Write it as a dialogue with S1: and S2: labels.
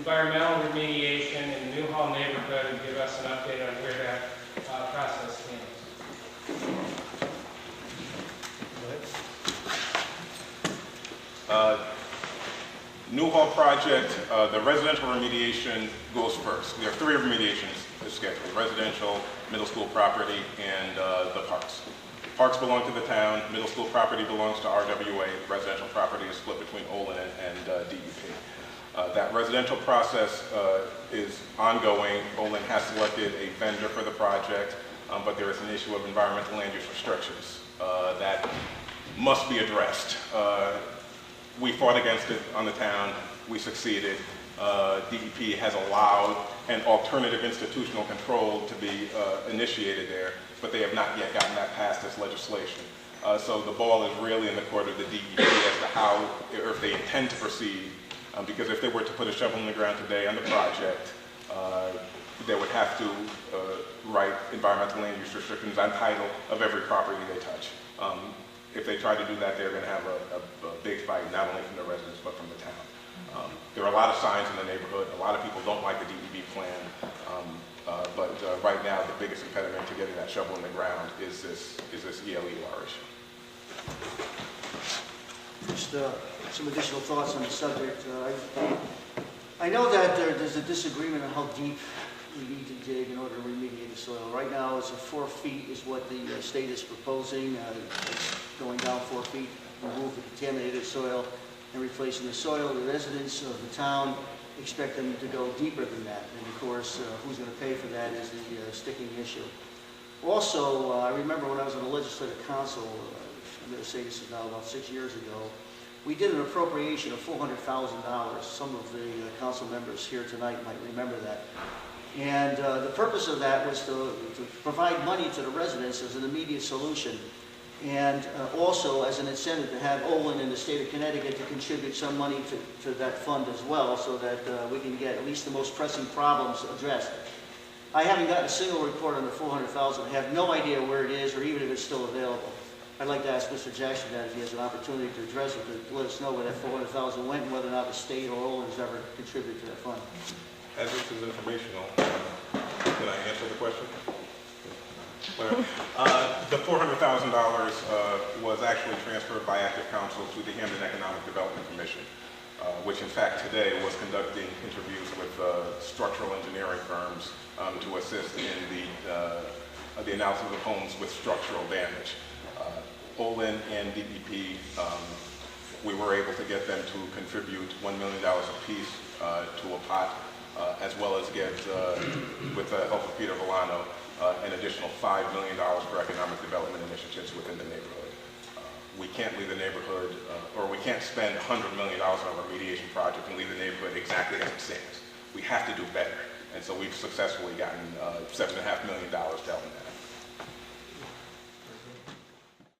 S1: environmental remediation in the Newhall neighborhood and give us an update on where that process stands.
S2: Newhall project, the residential remediation goes first. There are 3 remediations scheduled: residential, middle school property, and the parks. Parks belong to the town, middle school property belongs to RWA, residential property is split between Olin and DEP. That residential process is ongoing. Olin has selected a vendor for the project, but there is an issue of environmental land use restrictions that must be addressed. We fought against it on the town, we succeeded. DEP has allowed an alternative institutional control to be initiated there, but they have not yet gotten that passed as legislation. So the ball is really in the court of the DEP as to how, or if they intend to proceed, because if they were to put a shovel in the ground today on the project, they would have to write environmental land use restrictions on title of every property they touch. If they try to do that, they're going to have a big fight, not only from the residents, but from the town. There are a lot of signs in the neighborhood. A lot of people don't like the DEP plan, but right now the biggest impediment to getting that shovel in the ground is this ELER issue.
S3: Just some additional thoughts on the subject. I know that there's a disagreement on how deep we need to dig in order to remediate the soil. Right now, it's 4 feet is what the state is proposing. It's going down 4 feet, remove the contaminated soil and replacing the soil. The residents of the town expect them to go deeper than that. And of course, who's going to pay for that is the sticking issue. Also, I remember when I was on the legislative council, I'm going to say this is now about 6 years ago, we did an appropriation of $400,000. Some of the council members here tonight might remember that. And the purpose of that was to provide money to the residents as an immediate solution, and also as an incentive to have Olin and the state of Connecticut to contribute some money to that fund as well, so that we can get at least the most pressing problems addressed. I haven't gotten a single report on the $400,000. I have no idea where it is or even if it's still available. I'd like to ask Mr. Jackson that if he has an opportunity to address it, to let us know where that $400,000 went and whether or not the state or Olin has ever contributed to that fund.
S2: As this is informational, can I answer the question? The $400,000 was actually transferred by active counsel to the Hamden Economic Development Commission, which in fact today was conducting interviews with structural engineering firms to assist in the analysis of homes with structural damage. Olin and DEP, we were able to get them to contribute $1 million apiece to a pot, as well as get, with the help of Peter Villano, an additional $5 million for economic development initiatives within the neighborhood. We can't leave the neighborhood, or we can't spend $100 million on a remediation project and leave the neighborhood exactly as it stands. We have to do better, and so we've successfully gotten $7.5 million to help in that.